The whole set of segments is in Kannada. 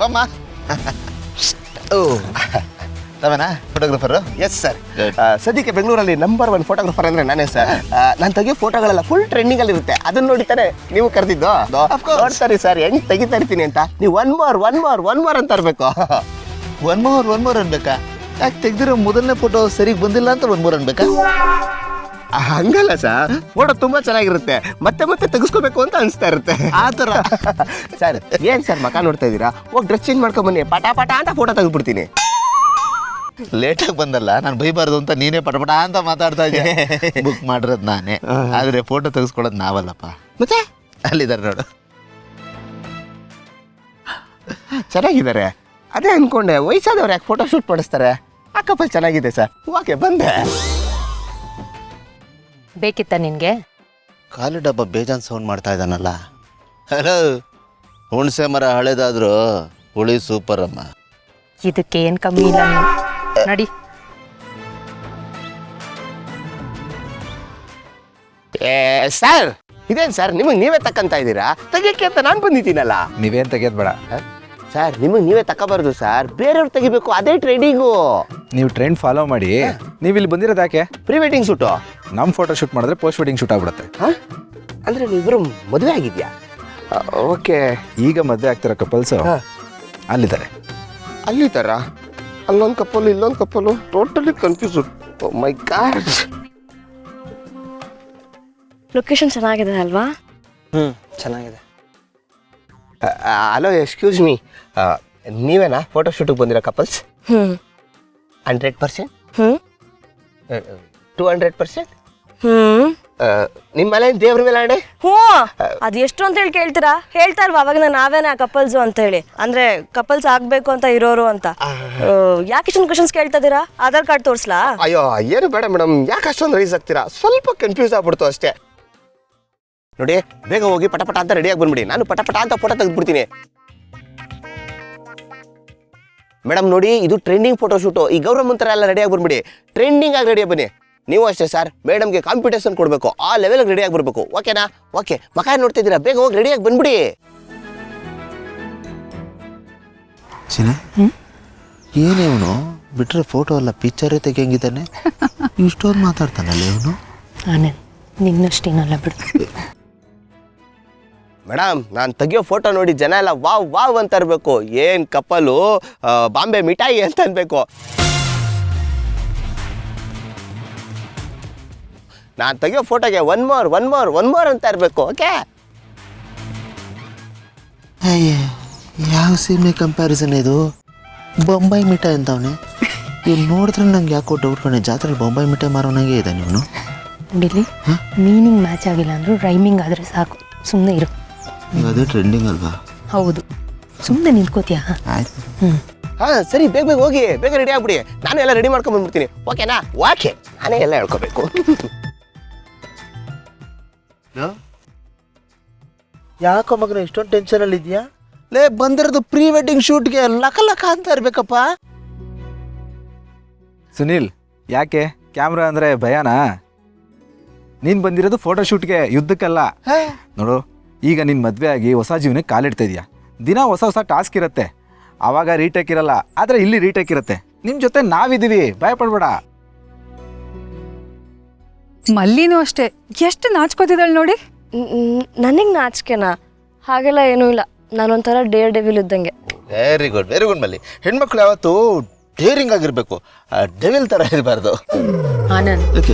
ಬಮ್ಮ. ಓ ತಾವೇನಾ ಫೋಟೋಗ್ರಾಫರು? Yes sir. ಸದ್ಯಕ್ಕೆ ಬೆಂಗಳೂರಲ್ಲಿ ನಂಬರ್ 1 ಫೋಟೋಗ್ರಾಫರ್ ಅಂದ್ರೆ ನಾನೇ ಸರ್. ನಾನು ತೆಗಿಯೋ ಫೋಟೋಗಳೆಲ್ಲ ಫುಲ್ ಟ್ರೆಂಡಿಂಗ್ ಅಲ್ಲಿ ಇರುತ್ತೆ. ಅದನ್ನ ನೋಡಿತಾನೆ ನೀವು ಕರೆದಿದ್ದು. ನೋಡ್ತಾರೆ ಸರ್ ಹೆಂಗ್ ತೆಗಿತಾ ಇರ್ತೀನಿ ಅಂತ. ನೀವು ಒನ್ ಮೋರ್ ಅಂತ ಇರ್ಬೇಕು. ಒನ್ ಮೋರ್ ಅನ್ಬೇಕಾ? ಯಾಕೆ ತೆಗ್ದಿರೋ ಮೊದಲನೇ ಫೋಟೋ ಸರಿಗೆ ಬಂದಿಲ್ಲ ಅಂತ 1 ಮೋರ್ ಅನ್ಬೇಕಾ? ಹಂಗಲ್ಲ ಸರ್, ಫೋಟೋ ತುಂಬಾ ಚೆನ್ನಾಗಿರುತ್ತೆ, ಮತ್ತೆ ತೆಗಿಸ್ಕೋಬೇಕು ಅಂತ ಅನಿಸ್ತಾ ಇರುತ್ತೆ. ಆ ಥರ ಸರ್ ಏನ್ ಸರ್ ಮಕ ನೋಡ್ತಾ ಇದ್ದೀರಾ? ಹೋಗಿ ಡ್ರೆಸ್ ಚೇಂಜ್ ಮಾಡ್ಕೊಂಡ್ ಬನ್ನಿ, ಪಟ ಅಂತ ಫೋಟೋ ತೆಗೆದ್ಬಿಡ್ತೀನಿ. ಲೇಟಾಗಿ ಬಂದಲ್ಲ, ನಾನು ಬೈಬಾರ್ದು ಅಂತ ನೀನೇ ಪಟಪಟ ಅಂತ ಮಾತಾಡ್ತಾ ಇದ್ದೆ. ಬುಕ್ ಮಾಡಿರೋದು ನಾನೇ, ಆದರೆ ಫೋಟೋ ತೆಗೆಸ್ಕೊಳ್ಳೋದು ನಾವಲ್ಲಪ್ಪ. ಮತ್ತೆ ಅಲ್ಲಿದ್ದಾರೆ ನೋಡು. ಚೆನ್ನಾಗಿದ್ದಾರೆ. ಅದೇ ಅನ್ಕೊಂಡೆ ವಯಸ್ಸಾದವ್ರು ಯಾಕೆ ಫೋಟೋ ಶೂಟ್ ಮಾಡಿಸ್ತಾರೆ. ಆ ಕಪಲ್ ಚೆನ್ನಾಗಿದೆ ಸರ್. ಓಕೆ ಬಂದೆ. ಬೇಕಿತ್ತ ನಿನ್ಗೆ? ಖಾಲಿ ಡಬ್ಬ ಬೇಜಾನ್ ಸೌಂಡ್ ಮಾಡ್ತಾ ಇದ್ದಾನಲ್ಲ. ಹಲೋ, ಹುಣಸೆ ಮರ ಹಳೇದಾದ್ರು ಹುಳಿ ಸೂಪರ್ ಅಮ್ಮ. ಇದಕ್ಕೆ ಏನ್ ಕಮ್ಮಿ ಇಲ್ಲ ನೀನು. ನಡಿ. ಸರ್ ಇದೇನು ಸರ್ ನಿಮಗೆ ನೀವೇ ತಕ್ಕಂತ ಇದ್ದೀರಾ? ತೆಗಿಯಕ್ಕೆ ಅಂತ ನಾನು ಬಂದಿದ್ದೀನಲ್ಲ. ನೀವೇನು ತೆಗಿಯೋದು ಬೇಡ ಸರ್, ನಿಮಗೆ ನೀವೇ ತಗೋಬಾರ್ದು ಸರ್, ಬೇರೆಯವ್ರು ತೆಗಿಬೇಕು. ಅದೇ ಟ್ರೆಂಡಿಂಗು. ನೀವು ಟ್ರೆಂಡ್ ಫಾಲೋ ಮಾಡಿ. ನೀವು ಇಲ್ಲಿ ಬಂದಿರೋದು ಯಾಕೆ? Pre wedding shoot. ನಮ್ಮ ಫೋಟೋ ಶೂಟ್ ಮಾಡಿದ್ರೆ ಪೋಸ್ಟ್ ವೆಡ್ಡಿಂಗ್ ಶೂಟ್ ಆಗ್ಬಿಡುತ್ತೆ. ಅಂದರೆ ನೀವಿಬ್ಬರು ಮದುವೆ ಆಗಿದ್ಯಾ? ಓಕೆ. ಈಗ ಮದುವೆ ಆಗ್ತಿರೋ ಕಪಲ್ಸು ಅಲ್ಲಿದ್ದಾರೆ. ಅಲ್ಲಿ ಥರ ಅಲ್ಲೊಂದು ಕಪ್ಪಲು ಇಲ್ಲೊಂದು ಕಪ್ಪಲು, ಟೋಟಲಿ ಕನ್ಫ್ಯೂಸ್. ಓ ಮೈ ಗಾಡ್. ಲೊಕೇಶನ್ ಚೆನ್ನಾಗಿದೆ ಅಲ್ವಾ? ಚೆನ್ನಾಗಿದೆ. ಹಲೋ, ಎಕ್ಸ್ಕ್ಯೂಸ್ ಮೀ, ನೀವೇನಾ ಫೋಟೋ ಶೂಟಿಗೆ ಬಂದಿರೋ ಕಪಲ್ಸ್? 100%? 200%? ನಿಮ್ಮ ಮನೆ ದೇವ್ರ ಮೇಲೆ ಆಣೆ? ಹ್ಞೂ. ಅದು ಎಷ್ಟು ಅಂತ ಹೇಳಿ ಕೇಳ್ತೀರಾ? ಹೇಳ್ತಾ ಇಲ್ವಾ ಅವಾಗ ನಾವೇನ ಕಪಲ್ಸು ಅಂತ ಹೇಳಿ, ಅಂದ್ರೆ ಕಪಲ್ಸ್ ಆಗ್ಬೇಕು ಅಂತ ಇರೋರು ಅಂತ. ಯಾಕೆ ಇಷ್ಟೊಂದು ಕ್ವಶನ್ಸ್ ಕೇಳ್ತಾ ಇದ್ದೀರಾ? ಆಧಾರ್ ಕಾರ್ಡ್ ತೋರಿಸ್ಲಾ? ಅಯ್ಯೋ ಏನು ಬೇಡ ಮೇಡಮ್, ಯಾಕೆ ಅಷ್ಟೊಂದು ರೈಸ್ ಆಗ್ತೀರಾ? ಸ್ವಲ್ಪ ಕನ್ಫ್ಯೂಸ್ ಆಗ್ಬಿಡ್ತು ಅಷ್ಟೇ. ನೋಡಿ, ಬೇಗ ಹೋಗಿ ಪಟಪಟ ಅಂತ ರೆಡಿಯಾಗಿ ಬಂದ್ಬಿಡಿ. ನಾನು ಪಟಪಟ ಅಂತ ಫೋಟೋ ತೆಗೆದ್ಬಿಡ್ತೀನಿ. ಮೇಡಮ್ ನೋಡಿ, ಇದು ಟ್ರೆಂಡಿಂಗ್ ಫೋಟೋ ಶೂಟು. ಈ ಗೌರಮ್ಮ ಥರ ಎಲ್ಲ ರೆಡಿಯಾಗಿ ಬಂದ್ಬಿಡಿ. ಟ್ರೆಂಡಿಂಗ್ ಆಗಿ ರೆಡಿಯಾಗಿ ಬನ್ನಿ. ನೀವು ಅಷ್ಟೇ ಸರ್, ಮೇಡಮ್ಗೆ ಕಾಂಪಿಟೇಷನ್ ಕೊಡಬೇಕು. ಆ ಲೆವೆಲ್ಗೆ ರೆಡಿಯಾಗಿ ಬರಬೇಕು. ಓಕೆನಾ? ಓಕೆ. ಮಕ ನೋಡ್ತಿದ್ದೀರಾ? ಬೇಗ ಹೋಗಿ ರೆಡಿಯಾಗಿ ಬಂದ್ಬಿಡಿ. ಏನೇ ಇವನು ಬಿಟ್ರೆ ಫೋಟೋ ಅಲ್ಲ ಪಿಕ್ಚರೇ ತೆಗಿಯಂಗಿದ್ದಾನೆ. ಇಷ್ಟೊಂದು ಮಾತಾಡ್ತಾನಲ್ಲ ಇವನು. ಆನಂದ್, ನಿನ್ನಷ್ಟೇನಲ್ಲ ಬಿಡು. ಮೇಡಮ್, ನಾನು ತೆಗಿಯೋ ಫೋಟೋ ನೋಡಿ ಜನ ಎಲ್ಲ ವಾವ್ ಅಂತ ಇರಬೇಕು. ಏನು ಕಪ್ಪಲು, ಬಾಂಬೆ ಮಿಠಾಯಿ ಅಂತ ಅನ್ಬೇಕು. ನಾನು ತೆಗಿಯೋ ಫೋಟೋಗೆ ಒನ್ ಮೋರ್ ಅಂತ ಇರಬೇಕು. ಓಕೆ? ಯಾವ ಸೀಮೆ ಕಂಪ್ಯಾರಿಸನ್ ಇದು? ಬೊಂಬೈ ಮಿಠಾಯಿ ಅಂತವನೆ. ಇವ್ನು ನೋಡಿದ್ರೆ ನಂಗೆ ಯಾಕೋ ಡೌಟ್ ಕಣೆ, ಜಾತ್ರೆಲಿ ಬೊಂಬೈ ಮಿಠಾಯಿ ಮಾರೋನಾಗೆ ಇದ್ದಾನೆ ಇವನು. ಬಿಲ್ಲಿ, ಮೀನಿಂಗ್ ಮ್ಯಾಚ್ ಆಗಿಲ್ಲ ಅಂದ್ರೂ ರೈಮಿಂಗ್ ಆದರೆ ಸಾಕು. ಸುಮ್ಮನೆ ಇರು. ಅದೇ ಟ್ರೆಂಡಿಂಗ್ ಅಲ್ವಾ? ಹೌದು. ಸುಮ್ಮನೆ ನಿಂತ್ಕೋತೀಯಾ? ಆಯ್ತು. ಹಾಂ ಸರಿ, ಬೇಗ ಹೋಗಿ, ಬೇಗ ರೆಡಿ ಆಗ್ಬಿಡಿ. ನಾನು ಎಲ್ಲ ರೆಡಿ ಮಾಡ್ಕೊಂಡು ಬಂದ್ಬಿಡ್ತೀನಿ. ಓಕೆನಾ? ಓಕೆ, ನಾನೇ ಎಲ್ಲ ಹೇಳ್ಕೋಬೇಕು. ಯಾಕೋ ಮಗನ ಇಷ್ಟೊಂದು ಟೆನ್ಷನಲ್ಲಿ ಇದೆಯಾ? ಲೇ, ಬಂದಿರೋದು ಪ್ರೀ ವೆಡ್ಡಿಂಗ್ ಶೂಟ್ಗೆ ಲಕ ಅಂತ ಇರ್ಬೇಕಪ್ಪ. ಸುನೀಲ್, ಯಾಕೆ ಕ್ಯಾಮ್ರಾ ಅಂದರೆ ಭಯನಾ? ನೀನು ಬಂದಿರೋದು ಫೋಟೋ ಶೂಟ್ಗೆ, ಯುದ್ಧಕ್ಕಲ್ಲ. ನೋಡು, ಈಗ ನಿನ್ನ ಮದುವೆ ಆಗಿ ಹೊಸ ಜೀವನಕ್ಕೆ ಕಾಲಿಡ್ತಾ ಇದೆಯಾ. ದಿನ ಹೊಸ ಟಾಸ್ಕ್ ಇರುತ್ತೆ. ಆವಾಗ ರೀಟೇಕ್ ಇರಲ್ಲ, ಆದರೆ ಇಲ್ಲಿ ರೀಟೇಕ್ ಇರುತ್ತೆ. ನಿಮ್ಮ ಜೊತೆ ನಾವಿದ್ದೀವಿ, ಭಯಪಡಬೇಡ. ಮಲ್ಲಿನೂ ಅಷ್ಟೇ, ಎಷ್ಟು ನಾಚ್ಕೋತಿದ್ದಾಳೆ ನೋಡಿ. ನನಗೆ ನಾಚಿಕೆನಾ? ಹಾಗೆಲ್ಲ ಏನೂ ಇಲ್ಲ. ನಾನೊಂಥರ ಡೇರ್ ಡೆವಿಲ್ ಇದ್ದಂಗೆ. ವೆರಿ ಗುಡ್ ಮಲ್ಲಿ. ಹೆಣ್ಮಕ್ಳು ಯಾವತ್ತು ಡೇರಿಂಗ್ ಆಗಿರ್ಬೇಕು, ಡೆವಿಲ್ ಥರ ಇರಬಾರ್ದು. ಆನಂದ್,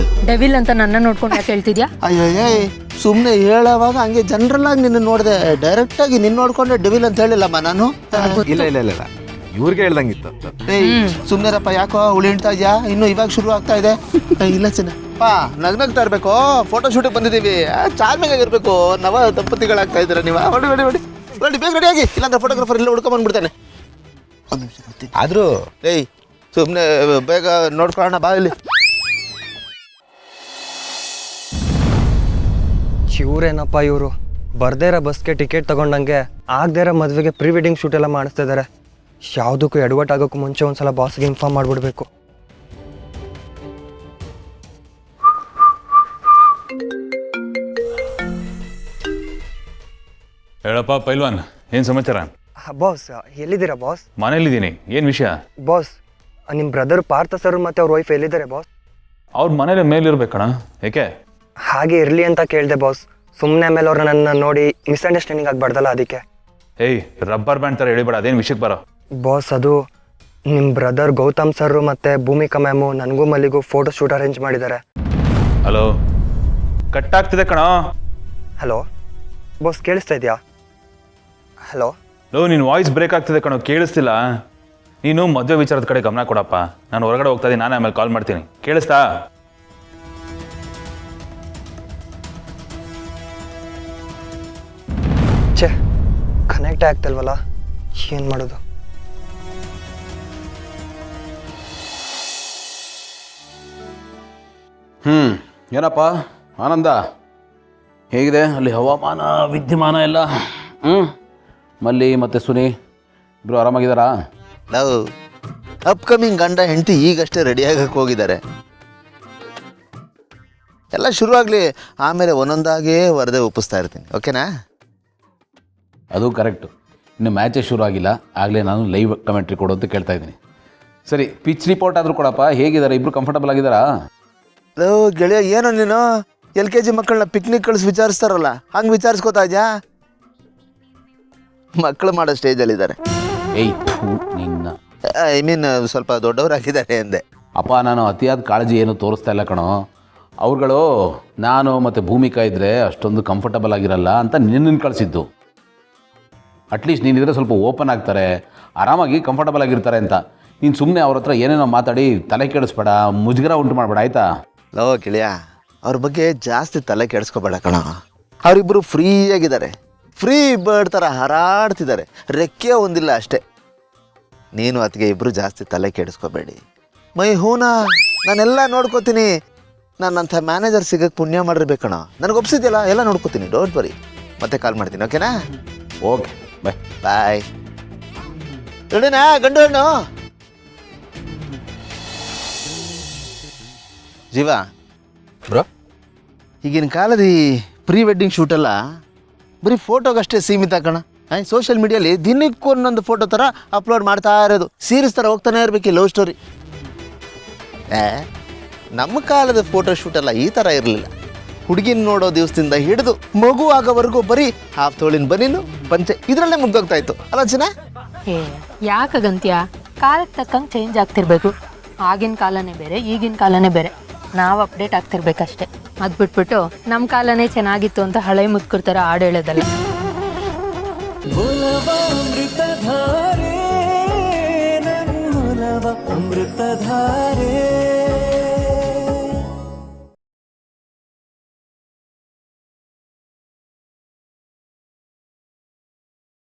ಡೆವಿಲ್ ಅಂತ ನನ್ನ ನೋಡ್ಕೊಂಡು ಯಾಕೆ ಹೇಳ್ತಿದ್ಯಾ? ಅಯ್ಯೋ, ಸುಮ್ಮನೆ ಹೇಳೋವಾಗ ಹಂಗೆ ಜನರಲ್ ಆಗಿ ನಿನ್ನ ನೋಡಿದೆ, ಡೈರೆಕ್ಟ್ ಆಗಿ ನಿನ್ನ ನೋಡ್ಕೊಂಡೆ ಡೆವಿಲ್ ಅಂತ ಹೇಳಿಲ್ಲಮ್ಮ ನಾನು. ಇಲ್ಲ, ಇವ್ರಿಗೆ ಹೇಳ್ದಂಗಿತ್ತು. ಸುಮ್ಮನೆರಪ್ಪ, ಯಾಕೋ ಹುಳಿ ಹಿಡ್ತಾ ಇದೆಯಾ? ಇನ್ನು ಇವಾಗ ಶುರು ಆಗ್ತಾ ಇದೆ. ಇಲ್ಲ ಚಿನ್ನಪ್ಪ, ನಗ್ನಗ್ತಾ ಇರಬೇಕು. ಫೋಟೋ ಶೂಟಿಗೆ ಬಂದಿದ್ದೀವಿ, ಚಾರ್ಮಿಂಗ್ ಆಗಿರ್ಬೇಕು. ನವ ದಂಪತಿಗಳಾಗ್ತಾ ಇದ್ದೀರಾ ನೀವು. ಹೊಡಿ ಬೇಗ ರೆಡಿ ಆಗಿ, ಇಲ್ಲಾಂದ್ರೆ ಫೋಟೋಗ್ರಾಫರ್ ಇಲ್ಲ ಹುಡ್ಕೊಂಬಂದ್ಬಿಡ್ತಾನೆ. ಒಂದು ನಿಮಿಷ ಆದರೂ ಸುಮ್ಮನೆ ಬೇಗ ನೋಡ್ಕೊಳ್ಳೋಣ ಬಾ ಇಲ್ಲಿ. ಇವ್ರೇನಪ್ಪ ಇವರು ಬರ್ದೇ ಇರೋ ಬಸ್ಗೆ ಟಿಕೆಟ್ ತಗೊಂಡಂಗೆ ಆಗದೇ ಇರೋ ಮದುವೆಗೆ ಪ್ರೀ ವೆಡ್ಡಿಂಗ್ ಶೂಟ್ ಎಲ್ಲ ಮಾಡಿಸ್ತಾ ಇದ್ದಾರೆ. ಯಾವುದಕ್ಕೂ ಎಡವಟ್ ಆಗೋಕ್ಕೂ ಮುಂಚೆ ಒಂದ್ಸಲ ಬಾಸ್ಗೆ ಇನ್ಫಾರ್ಮ್ ಮಾಡಿಬಿಡ್ಬೇಕು. ಹೇಳಪ್ಪ ಪೈಲ್ವಾನ್, ಏನು ಸಮಾಚಾರ? ಬಾಸ್ ಎಲ್ಲಿದ್ದೀರಾ ಬಾಸ್? ಮನೇಲಿದ್ದೀನಿ. ಏನು ವಿಷಯ? ಬಾಸ್ ನಿಮ್ಮ ಬ್ರದರ್ ಪಾರ್ಥ ಸರ್ ಮತ್ತು ಅವ್ರ ವೈಫ್ ಎಲ್ಲಿದ್ದಾರೆ ಬಾಸ್? ಅವ್ರ ಮನೇಲಿ ಮೇಲಿರ್ಬೇಕಣ. ಏಕೆ? ಹಾಗೆ ಇರಲಿ ಅಂತ ಕೇಳಿದೆ ಬಾಸ್. ಸುಮ್ಮನೆ ಆಮೇಲೆ ಅವ್ರು ನನ್ನ ನೋಡಿ ಮಿಸ್ಅಂಡರ್ಸ್ಟ್ಯಾಂಡಿಂಗ್ ಆಗ್ಬಾರ್ದಲ್ಲ ಅದಕ್ಕೆ. ಏಯ್, ರಬ್ಬರ್ ಬ್ಯಾಂಡ್ ಥರ ಹೇಳಿಬೇಡ. ಅದೇನು ವಿಷಯಕ್ಕೆ ಬರೋ? ಬಾಸ್ ಅದು ನಿಮ್ಮ ಬ್ರದರ್ ಗೌತಮ್ ಸರ್ ಮತ್ತು ಭೂಮಿಕಾ ಮ್ಯಾಮು ನನಗೂ ಮಲ್ಲಿಗೂ ಫೋಟೋ ಶೂಟ್ ಅರೇಂಜ್ ಮಾಡಿದ್ದಾರೆ. ಹಲೋ, ಕಟ್ ಆಗ್ತಿದೆ ಕಣ. ಹಲೋ ಬಾಸ್, ಕೇಳಿಸ್ತಾ ಇದೆಯಾ? ಹಲೋ ನಿನ್ನ ವಾಯ್ಸ್ ಬ್ರೇಕ್ ಆಗ್ತಿದೆ ಕಣೋ, ಕೇಳಿಸ್ತಿಲ್ಲ. ನೀನು ಮದುವೆ ವಿಚಾರದ ಕಡೆ ಗಮನ ಕೊಡಪ್ಪ. ನಾನು ಹೊರಗಡೆ ಹೋಗ್ತಾ ಇದ್ದೀನಿ, ನಾನೇ ಆಮೇಲೆ ಕಾಲ್ ಮಾಡ್ತೀನಿ. ಕೇಳಿಸ್ತಾ? ಛೇ, ಕನೆಕ್ಟ್ ಆಗ್ತಲ್ವಲ್ಲ, ಏನು ಮಾಡೋದು? ಏನಪ್ಪ ಆನಂದ, ಹೇಗಿದೆ ಅಲ್ಲಿ ಹವಾಮಾನ ವಿದ್ಯಮಾನ ಎಲ್ಲ? ಮಲ್ಲಿ ಮತ್ತು ಸುನಿ ಇಬ್ಬರು ಆರಾಮಾಗಿದ್ದಾರಾ? ನಾವು ಅಪ್ಕಮಿಂಗ್ ಗಂಡ ಹೆಂಡತಿ ಈಗಷ್ಟೇ ರೆಡಿ ಆಗಕ್ಕೆ ಹೋಗಿದ್ದಾರೆ. ಎಲ್ಲ ಶುರುವಾಗಲಿ, ಆಮೇಲೆ ಒಂದೊಂದಾಗೇ ವರದೆ ಒಪ್ಪಿಸ್ತಾ ಇರ್ತೀನಿ. ಓಕೆನಾ? ಅದು ಕರೆಕ್ಟು. ಇನ್ನು ಮ್ಯಾಚೇ ಶುರು ಆಗಿಲ್ಲ, ಆಗಲೇ ನಾನು ಲೈವ್ ಕಮೆಂಟ್ರಿ ಕೊಡು ಅಂತ ಕೇಳ್ತಾ ಇದ್ದೀನಿ. ಸರಿ, ಪಿಚ್ ರಿಪೋರ್ಟ್ ಆದರೂ ಕೊಡಪ್ಪ. ಹೇಗಿದ್ದಾರೆ ಇಬ್ಬರು? ಕಂಫರ್ಟಬಲ್ ಆಗಿದ್ದಾರಾ? ಗೆಳೆಯ, ಏನೋ ನೀನು LKG ಮಕ್ಕಳನ್ನ ಪಿಕ್ನಿಕ್ ಕಳಿಸಿ ವಿಚಾರಿಸ್ತಾರಲ್ಲ, ಹಂಗೆ ವಿಚಾರಿಸ್ಕೋತಾ ಇದೆಯಾ? ಮಕ್ಕಳು ಮಾಡೋ ಸ್ಟೇಜಲ್ಲಿದ್ದಾರೆ. ಏಯ್ ನಿನ್ನ, ಐ ಮೀನ್ ಸ್ವಲ್ಪ ದೊಡ್ಡವರಾಗಿದ್ದಾರೆ ಎಂದೆ. ಅಪ್ಪ, ನಾನು ಅತಿಯಾದ ಕಾಳಜಿ ಏನು ತೋರಿಸ್ತಾ ಇಲ್ಲ ಕಣೋ. ಅವ್ರುಗಳು ನಾನು ಮತ್ತು ಭೂಮಿಕಾ ಇದ್ದರೆ ಅಷ್ಟೊಂದು ಕಂಫರ್ಟಬಲ್ ಆಗಿರಲ್ಲ ಅಂತ ನಿನ್ನನ್ನು ಕಳಿಸಿದ್ದು. ಅಟ್ಲೀಸ್ಟ್ ನೀನಿದ್ರೆ ಸ್ವಲ್ಪ ಓಪನ್ ಆಗ್ತಾರೆ, ಆರಾಮಾಗಿ ಕಂಫರ್ಟಬಲ್ ಆಗಿರ್ತಾರೆ ಅಂತ. ನೀನು ಸುಮ್ಮನೆ ಅವ್ರ ಹತ್ರ ಏನೇನೋ ಮಾತಾಡಿ ತಲೆ ಕೆಡಿಸ್ಬೇಡ, ಮುಜುಗರ ಉಂಟು ಮಾಡಬೇಡ, ಆಯಿತಾ? ಲೋ ಗೆಳೆಯ, ಅವ್ರ ಬಗ್ಗೆ ಜಾಸ್ತಿ ತಲೆ ಕೆಡಿಸ್ಕೋಬೇಡ ಕಣ. ಅವರಿಬ್ಬರು ಫ್ರೀಯಾಗಿದ್ದಾರೆ, ಫ್ರೀ ಬರ್ಡ್ ಥರ ಹಾರಾಡ್ತಿದ್ದಾರೆ, ರೆಕ್ಕೆ ಒಂದಿಲ್ಲ ಅಷ್ಟೇ. ನೀನು ಅದಕ್ಕೆ ಇಬ್ಬರು ಜಾಸ್ತಿ ತಲೆ ಕೆಡಿಸ್ಕೋಬೇಡಿ. ಮೈ ಹೂನಾ, ನಾನೆಲ್ಲ ನೋಡ್ಕೋತೀನಿ. ನನ್ನಂಥ ಮ್ಯಾನೇಜರ್ ಸಿಗಕ್ಕೆ ಪುಣ್ಯ ಮಾಡಿರ್ಬೇಕಣ. ನನಗೆ ಒಪ್ಸಿದ್ಯಲ್ಲ, ಎಲ್ಲ ನೋಡ್ಕೋತೀನಿ. Don't worry. ಮತ್ತೆ ಕಾಲ್ ಮಾಡ್ತೀನಿ, ಓಕೆನಾ? ಓಕೆ, ಬಾಯ್. ಬಾಯ್. ನೋಡಿನಾ ಗಂಡು ಹಣ್ಣು ಜೀವ ಬ್ರೋ, ಈಗಿನ ಕಾಲದ ಈ ಪ್ರೀ ವೆಡ್ಡಿಂಗ್ ಶೂಟೆಲ್ಲ ಬರೀ ಫೋಟೋಗಷ್ಟೇ ಸೀಮಿತ ಕಣ. ಸೋಷಿಯಲ್ ಮೀಡಿಯಲ್ಲಿ ದಿನಕ್ಕೂ ಒಂದೊಂದು ಫೋಟೋ ಥರ ಅಪ್ಲೋಡ್ ಮಾಡ್ತಾ ಇರೋದು. ಸೀರೀಸ್ ಥರ ಹೋಗ್ತಾನೆ ಇರಬೇಕು ಈ ಲವ್ ಸ್ಟೋರಿ. ನಮ್ಮ ಕಾಲದ ಫೋಟೋ ಶೂಟೆಲ್ಲ ಈ ಥರ ಇರಲಿಲ್ಲ. ಹುಡುಗಿನ ನೋಡೋ ದಿವಸದಿಂದ ಹಿಡಿದು ಮಗು ಆಗೋವರೆಗೂ ಬರೀ ಹಾಫ್ ತೋಳಿನ ಬನೀನು ಪಂಚೆ ಇದರಲ್ಲೇ ಮುಗ್ದೋಗ್ತಾ ಇತ್ತು ಅಲ್ಲ ಚಿನ್ನ? ಯಾಕಾಗಂತ್ಯ? ಕಾಲಕ್ಕೆ ತಕ್ಕಂಗೆ ಚೇಂಜ್ ಆಗ್ತಿರ್ಬೇಕು. ಆಗಿನ ಕಾಲನೇ ಬೇರೆ, ಈಗಿನ ಕಾಲನೇ ಬೇರೆ. ನಾವು ಅಪ್ಡೇಟ್ ಆಗ್ತಿರ್ಬೇಕಷ್ಟೇ. ಅದು ಬಿಟ್ಬಿಟ್ಟು ನಮ್ಮ ಕಾಲನೇ ಚೆನ್ನಾಗಿತ್ತು ಅಂತ ಹಳೆ ಮುದ್ಕರ್ತಾರ ಹಾಡು ಹೇಳೋದಲ್ಲ. ಅಮೃತಧಾರೆ